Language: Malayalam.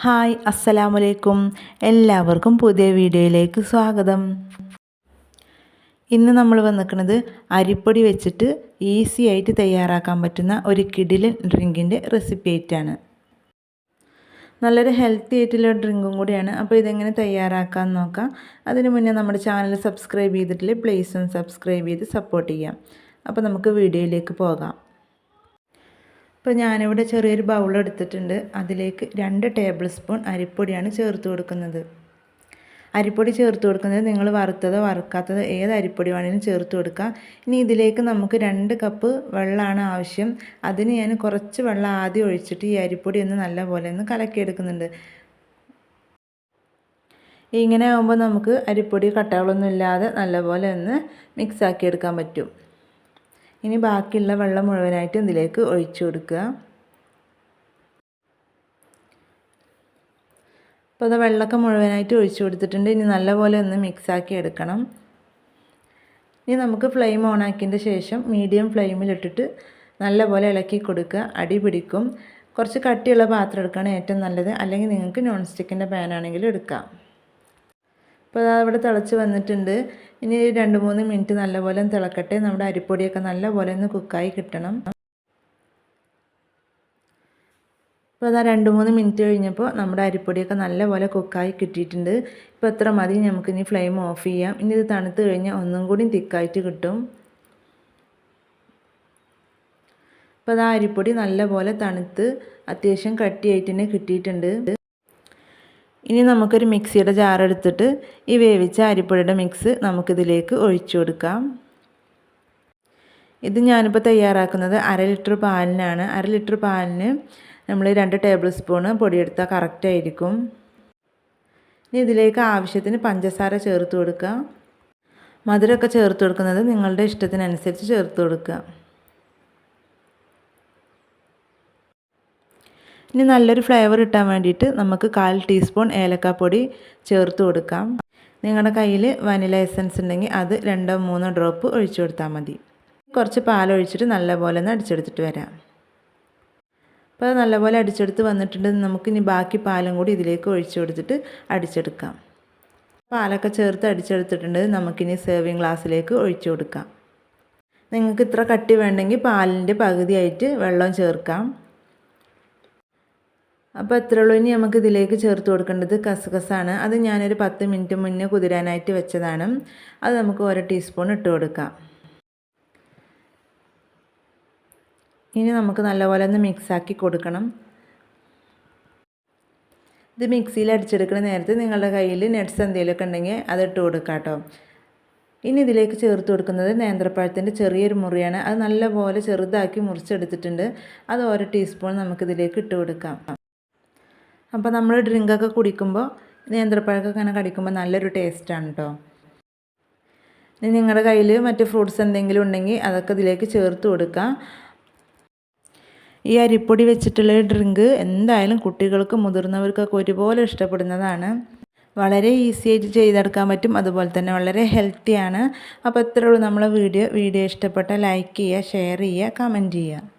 ഹായ് അസ്സലാമലൈക്കും. എല്ലാവർക്കും പുതിയ വീഡിയോയിലേക്ക് സ്വാഗതം. ഇന്ന് നമ്മൾ വന്നിരിക്കുന്നത് അരിപ്പൊടി വെച്ചിട്ട് ഈസി ആയിട്ട് തയ്യാറാക്കാൻ പറ്റുന്ന ഒരു കിടിലൻ ഡ്രിങ്കിൻ്റെ റെസിപ്പി ആയിട്ടാണ്. നല്ലൊരു ഹെൽത്തി ആയിട്ടുള്ള ഡ്രിങ്കും കൂടിയാണ്. അപ്പോൾ ഇതെങ്ങനെ തയ്യാറാക്കാൻ നോക്കാം. അതിന് മുന്നേ നമ്മുടെ ചാനൽ സബ്സ്ക്രൈബ് ചെയ്തിട്ടില്ലേ, പ്ലീസ് ഒന്ന് സബ്സ്ക്രൈബ് ചെയ്ത് സപ്പോർട്ട് ചെയ്യാം. അപ്പോൾ നമുക്ക് വീഡിയോയിലേക്ക് പോകാം. ഇപ്പോൾ ഞാനിവിടെ ചെറിയൊരു ബൗൾ എടുത്തിട്ടുണ്ട്. അതിലേക്ക് 2 ടേബിൾ സ്പൂൺ അരിപ്പൊടിയാണ് ചേർത്ത് കൊടുക്കുന്നത്. അരിപ്പൊടി ചേർത്ത് കൊടുക്കുന്നത് നിങ്ങൾ വറുത്തതോ വറുക്കാത്തതോ ഏത് അരിപ്പൊടി വേണമെങ്കിലും ചേർത്ത് കൊടുക്കുക. ഇനി ഇതിലേക്ക് നമുക്ക് 2 കപ്പ് വെള്ളമാണ് ആവശ്യം. അതിന് ഞാൻ കുറച്ച് വെള്ളം ആദ്യം ഒഴിച്ചിട്ട് ഈ അരിപ്പൊടി ഒന്ന് നല്ലപോലെ ഒന്ന് കലക്കിയെടുക്കുന്നുണ്ട്. ഇങ്ങനെ ആകുമ്പോൾ നമുക്ക് അരിപ്പൊടി കട്ടകളൊന്നും ഇല്ലാതെ നല്ലപോലെ ഒന്ന് മിക്സാക്കി എടുക്കാൻ പറ്റും. ഇനി ബാക്കിയുള്ള വെള്ളം മുഴുവനായിട്ട് ഇതിലേക്ക് ഒഴിച്ചു കൊടുക്കുക. അപ്പോൾ അത് വെള്ളമൊക്കെ മുഴുവനായിട്ട് ഒഴിച്ചു കൊടുത്തിട്ടുണ്ട്. ഇനി നല്ലപോലെ ഒന്ന് മിക്സാക്കി എടുക്കണം. ഇനി നമുക്ക് ഫ്ലെയിം ഓണാക്കിയതിൻ്റെ ശേഷം മീഡിയം ഫ്ലെയിമിലിട്ടിട്ട് നല്ലപോലെ ഇളക്കി കൊടുക്കുക. അടി പിടിക്കും. കുറച്ച് കട്ടിയുള്ള പാത്രം എടുക്കുകയാണ് ഏറ്റവും നല്ലത്. അല്ലെങ്കിൽ നിങ്ങൾക്ക് നോൺ സ്റ്റിക്കിൻ്റെ പാനാണെങ്കിലും എടുക്കാം. അപ്പോൾ അത് അവിടെ തിളച്ച് വന്നിട്ടുണ്ട്. ഇനി 2-3 മിനിറ്റ് നല്ലപോലെ തിളക്കട്ടെ. നമ്മുടെ അരിപ്പൊടിയൊക്കെ നല്ലപോലെ ഒന്ന് കുക്കായി കിട്ടണം. അപ്പോൾ അതാ 2-3 മിനിറ്റ് കഴിഞ്ഞപ്പോൾ നമ്മുടെ അരിപ്പൊടിയൊക്കെ നല്ലപോലെ കുക്കായി കിട്ടിയിട്ടുണ്ട്. ഇപ്പോൾ എത്ര മതി, നമുക്കിനി ഫ്ലെയിം ഓഫ് ചെയ്യാം. ഇനി ഇത് തണുത്ത് കഴിഞ്ഞാൽ ഒന്നും കൂടി തിക്കായിട്ട് കിട്ടും. അപ്പോൾ അതാ അരിപ്പൊടി നല്ലപോലെ തണുത്ത് അത്യാവശ്യം കട്ടിയായിട്ട് തന്നെ കിട്ടിയിട്ടുണ്ട്. ഇനി നമുക്കൊരു മിക്സിയുടെ ജാർ എടുത്തിട്ട് ഈ വേവിച്ച അരിപ്പൊടിയുടെ മിക്സ് നമുക്കിതിലേക്ക് ഒഴിച്ചു കൊടുക്കാം. ഇത് ഞാനിപ്പോൾ തയ്യാറാക്കുന്നത് 1/2 ലിറ്റർ പാലിനാണ്. 1/2 ലിറ്റർ പാലിന് നമ്മൾ 2 ടേബിൾ സ്പൂണ് പൊടിയെടുത്താൽ കറക്റ്റായിരിക്കും. ഇനി ഇതിലേക്ക് ആവശ്യത്തിന് പഞ്ചസാര ചേർത്ത് കൊടുക്കുക. മധുരമൊക്കെ ചേർത്ത് കൊടുക്കുന്നത് നിങ്ങളുടെ ഇഷ്ടത്തിനനുസരിച്ച് ചേർത്ത് കൊടുക്കുക. ഇനി നല്ലൊരു ഫ്ലേവർ കിട്ടാൻ വേണ്ടിയിട്ട് നമുക്ക് 1/4 ടീസ്പൂൺ ഏലക്കാപ്പൊടി ചേർത്ത് കൊടുക്കാം. നിങ്ങളുടെ കയ്യിൽ വനില എസൻസ് ഉണ്ടെങ്കിൽ അത് 2-3 ഡ്രോപ്പ് ഒഴിച്ചു കൊടുത്താൽ മതി. കുറച്ച് പാലൊഴിച്ചിട്ട് നല്ലപോലെ ഒന്ന് അടിച്ചെടുത്തിട്ട് വരാം. അപ്പോൾ അത് നല്ലപോലെ അടിച്ചെടുത്ത് വന്നിട്ടുണ്ട്. നമുക്കിനി ബാക്കി പാലും കൂടി ഇതിലേക്ക് ഒഴിച്ചു കൊടുത്തിട്ട് അടിച്ചെടുക്കാം. പാലൊക്കെ ചേർത്ത് അടിച്ചെടുത്തിട്ടുണ്ട്. നമുക്കിനി സെർവിങ് ഗ്ലാസ്സിലേക്ക് ഒഴിച്ചു കൊടുക്കാം. നിങ്ങൾക്ക് ഇത്ര കട്ടി വേണ്ടെങ്കിൽ പാലിൻ്റെ പകുതിയായിട്ട് വെള്ളം ചേർക്കാം. അപ്പോൾ എത്ര ഉള്ളൂ. ഇനി നമുക്ക് ഇതിലേക്ക് ചേർത്ത് കൊടുക്കേണ്ടത് കസകസാണ്. അത് ഞാനൊരു 10 മിനിറ്റ് മുന്നേ കുതിരാനായിട്ട് വെച്ചതാണ്. അത് നമുക്ക് 1 ടീസ്പൂൺ ഇട്ട് കൊടുക്കാം. ഇനി നമുക്ക് നല്ലപോലെ ഒന്ന് മിക്സാക്കി കൊടുക്കണം. ഇത് മിക്സിയിൽ അടിച്ചെടുക്കുന്ന നേരത്തെ നിങ്ങളുടെ കയ്യിൽ നട്ട്സ് എന്തെങ്കിലുമൊക്കെ ഉണ്ടെങ്കിൽ അത് ഇട്ട് കൊടുക്കാം കേട്ടോ. ഇനി ഇതിലേക്ക് ചേർത്ത് കൊടുക്കുന്നത് നേന്ത്രപ്പഴത്തിൻ്റെ ചെറിയൊരു മുറിയാണ്. അത് നല്ലപോലെ ചെറുതാക്കി മുറിച്ചെടുത്തിട്ടുണ്ട്. അത് 1 ടീസ്പൂൺ നമുക്കിതിലേക്ക് ഇട്ട് കൊടുക്കാം. അപ്പോൾ നമ്മൾ ഡ്രിങ്കൊക്കെ കുടിക്കുമ്പോൾ നേന്ത്രപ്പഴമൊക്കെ ഇങ്ങനെ കടിക്കുമ്പോൾ നല്ലൊരു ടേസ്റ്റാണ് കേട്ടോ. ഇനി നിങ്ങളുടെ കയ്യിൽ മറ്റ് ഫ്രൂട്ട്സ് എന്തെങ്കിലും ഉണ്ടെങ്കിൽ അതൊക്കെ ഇതിലേക്ക് ചേർത്ത് കൊടുക്കാം. ഈ അരിപ്പൊടി വെച്ചിട്ടുള്ള ഡ്രിങ്ക് എന്തായാലും കുട്ടികൾക്കും മുതിർന്നവർക്കൊക്കെ ഒരുപോലെ ഇഷ്ടപ്പെടുന്നതാണ്. വളരെ ഈസി ആയിട്ട് ചെയ്തെടുക്കാൻ പറ്റും. അതുപോലെ തന്നെ വളരെ ഹെൽത്തിയാണ്. അപ്പോൾ ഇത്രയേ ഉള്ളൂ നമ്മളെ വീഡിയോ ഇഷ്ടപ്പെട്ടാൽ ലൈക്ക് ചെയ്യുക, ഷെയർ ചെയ്യുക, കമൻറ്റ് ചെയ്യുക.